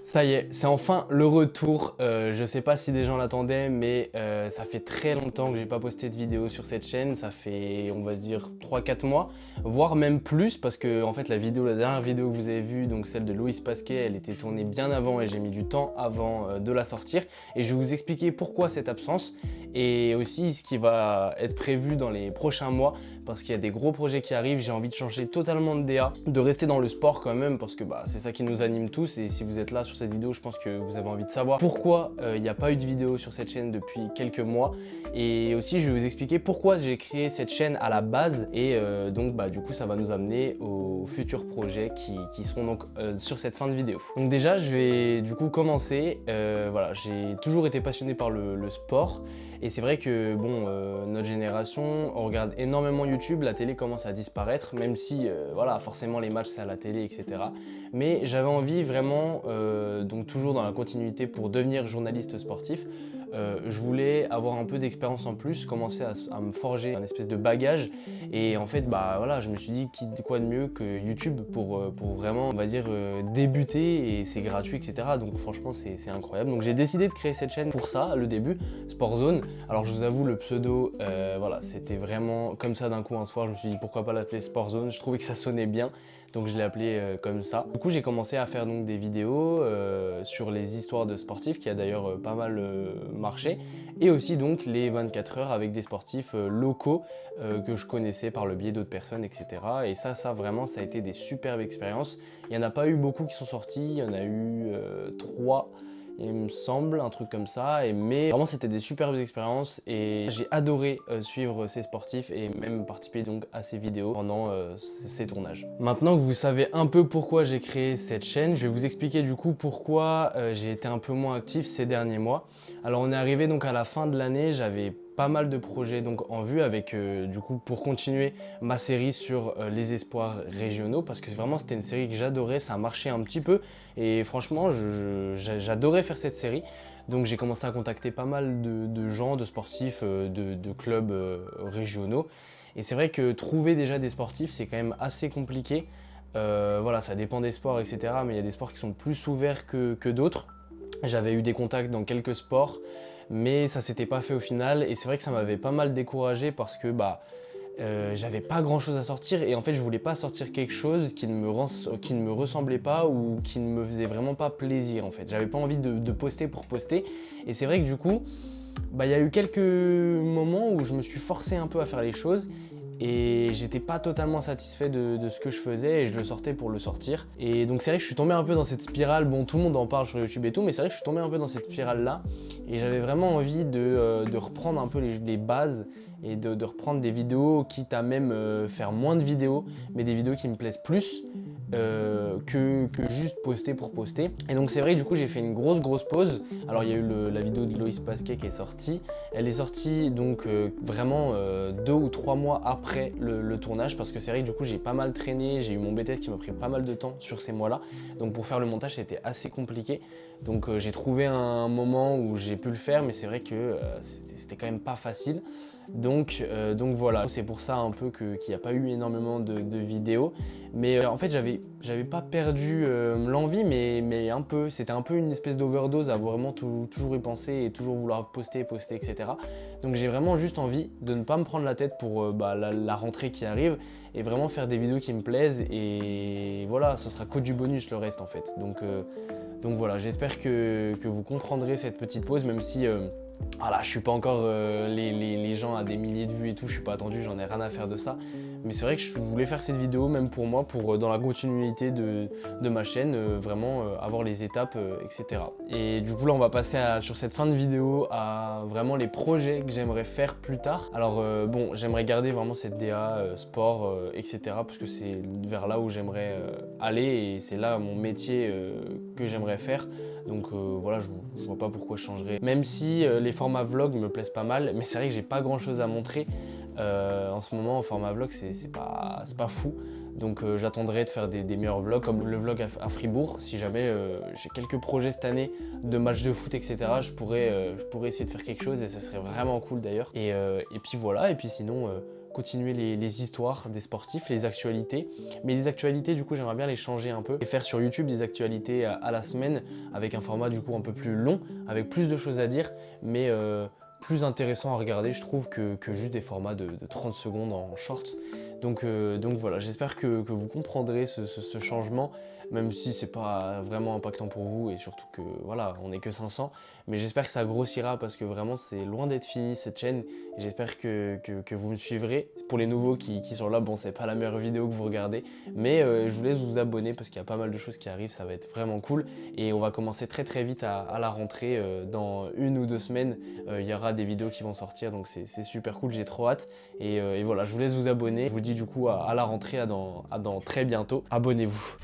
Ça y est, c'est enfin le retour. Je sais pas si des gens l'attendaient, mais ça fait très longtemps que j'ai pas posté de vidéo sur cette chaîne. Ça fait, on va dire, 3-4 mois, voire même plus, parce que en fait la dernière vidéo que vous avez vue, donc celle de Loïs Pasquet, elle était tournée bien avant et j'ai mis du temps avant de la sortir. Et je vais vous expliquer pourquoi cette absence et aussi ce qui va être prévu dans les prochains mois, parce qu'il y a des gros projets qui arrivent. J'ai envie de changer totalement de DA, de rester dans le sport quand même, parce que c'est ça qui nous anime tous. Et si vous êtes là sur cette vidéo, je pense que vous avez envie de savoir pourquoi il n'y a pas eu de vidéo sur cette chaîne depuis quelques mois. Et aussi, je vais vous expliquer pourquoi j'ai créé cette chaîne à la base. Et donc, du coup, ça va nous amener aux futurs projets qui seront donc sur cette fin de vidéo. Donc déjà, je vais du coup commencer. Voilà, j'ai toujours été passionné par le sport. Et c'est vrai que notre génération, on regarde énormément YouTube, la télé commence à disparaître, même si voilà, forcément les matchs c'est à la télé, etc. Mais j'avais envie vraiment, donc toujours dans la continuité pour devenir journaliste sportif, je voulais avoir un peu d'expérience en plus, commencer à me forger un espèce de bagage. Et en fait, voilà, je me suis dit quoi de mieux que YouTube pour vraiment, on va dire, débuter, et c'est gratuit, etc. Donc franchement, c'est incroyable. Donc j'ai décidé de créer cette chaîne pour ça, le début, Sportzone. Alors je vous avoue, le pseudo, voilà, c'était vraiment comme ça d'un coup un soir, je me suis dit pourquoi pas l'appeler Sportzone, je trouvais que ça sonnait bien. Donc je l'ai appelé comme ça. Du coup j'ai commencé à faire donc des vidéos sur les histoires de sportifs, qui a d'ailleurs pas mal marché, et aussi donc les 24 heures avec des sportifs locaux que je connaissais par le biais d'autres personnes, etc. Et ça vraiment, ça a été des superbes expériences. Il n'y en a pas eu beaucoup qui sont sortis, il y en a eu 3, il me semble, un truc comme ça. Mais vraiment, c'était des superbes expériences et j'ai adoré suivre ces sportifs et même participer donc à ces vidéos pendant ces tournages. Maintenant que vous savez un peu pourquoi j'ai créé cette chaîne, je vais vous expliquer du coup pourquoi j'ai été un peu moins actif ces derniers mois. Alors on est arrivé donc à la fin de l'année, j'avais pas mal de projets donc en vue avec du coup pour continuer ma série sur les espoirs régionaux, parce que vraiment c'était une série que j'adorais, ça a marché un petit peu et franchement j'adorais faire cette série. Donc j'ai commencé à contacter pas mal de gens, de sportifs, de clubs régionaux, et c'est vrai que trouver déjà des sportifs c'est quand même assez compliqué. Voilà, ça dépend des sports, etc., mais il y a des sports qui sont plus ouverts que d'autres. J'avais eu des contacts dans quelques sports, mais ça s'était pas fait au final, et c'est vrai que ça m'avait pas mal découragé parce que j'avais pas grand chose à sortir, et en fait je voulais pas sortir quelque chose qui ne me ressemblait pas ou qui ne me faisait vraiment pas plaisir. En fait j'avais pas envie de poster pour poster, et c'est vrai que du coup il y a eu quelques moments où je me suis forcé un peu à faire les choses et j'étais pas totalement satisfait de ce que je faisais, et je le sortais pour le sortir. Et donc c'est vrai que je suis tombé un peu dans cette spirale. Bon, tout le monde en parle sur YouTube et tout, mais c'est vrai que je suis tombé un peu dans cette spirale là, et j'avais vraiment envie de reprendre un peu les bases et de reprendre des vidéos, quitte à même faire moins de vidéos, mais des vidéos qui me plaisent plus que juste poster pour poster. Et donc c'est vrai que du coup j'ai fait une grosse pause. Alors il y a eu la vidéo de Loïs Pasquet qui est sortie. Elle est sortie donc vraiment 2 ou 3 mois après le tournage, parce que c'est vrai que du coup j'ai pas mal traîné, j'ai eu mon BTS qui m'a pris pas mal de temps sur ces mois-là. Donc pour faire le montage c'était assez compliqué. Donc j'ai trouvé un moment où j'ai pu le faire, mais c'est vrai que c'était quand même pas facile. Donc voilà, c'est pour ça un peu qu'il n'y a pas eu énormément de vidéos. Mais en fait j'avais pas perdu l'envie, mais un peu, c'était un peu une espèce d'overdose à vraiment toujours y penser et toujours vouloir poster, etc. Donc j'ai vraiment juste envie de ne pas me prendre la tête pour la rentrée qui arrive, et vraiment faire des vidéos qui me plaisent, et voilà, ce sera que du bonus le reste en fait. Donc voilà, j'espère que vous comprendrez cette petite pause, même si voilà, je suis pas encore les gens à des milliers de vues et tout, je suis pas attendu, j'en ai rien à faire de ça. Mais c'est vrai que je voulais faire cette vidéo même pour moi, pour dans la continuité de ma chaîne, vraiment avoir les étapes, etc. Et du coup là on va passer sur cette fin de vidéo à vraiment les projets que j'aimerais faire plus tard. Alors j'aimerais garder vraiment cette DA sport, etc. parce que c'est vers là où j'aimerais aller, et c'est là mon métier que j'aimerais faire. Donc voilà, je vois pas pourquoi je changerais. Même si les formats vlog me plaisent pas mal, mais c'est vrai que j'ai pas grand chose à montrer. En ce moment, en format vlog, c'est pas fou. Donc j'attendrai de faire des meilleurs vlogs, comme le vlog à Fribourg. Si jamais j'ai quelques projets cette année de matchs de foot, etc., je pourrais essayer de faire quelque chose, et ce serait vraiment cool d'ailleurs. Et puis voilà, et puis sinon, continuer les histoires des sportifs, les actualités. Mais les actualités, du coup, j'aimerais bien les changer un peu et faire sur YouTube des actualités à la semaine avec un format du coup un peu plus long, avec plus de choses à dire, mais plus intéressant à regarder, je trouve, que juste des formats de 30 secondes en short. Donc voilà, j'espère que vous comprendrez ce changement, même si c'est pas vraiment impactant pour vous et surtout que voilà, on n'est que 500. Mais j'espère que ça grossira parce que vraiment c'est loin d'être fini cette chaîne et j'espère que vous me suivrez. Pour les nouveaux qui sont là, bon, c'est pas la meilleure vidéo que vous regardez, mais je vous laisse vous abonner parce qu'il y a pas mal de choses qui arrivent, ça va être vraiment cool et on va commencer très vite à la rentrée. Dans 1 ou 2 semaines, il y aura des vidéos qui vont sortir, donc c'est super cool, j'ai trop hâte. Et voilà, je vous laisse vous abonner. Je vous dis du coup à la rentrée, à dans très bientôt. Abonnez-vous.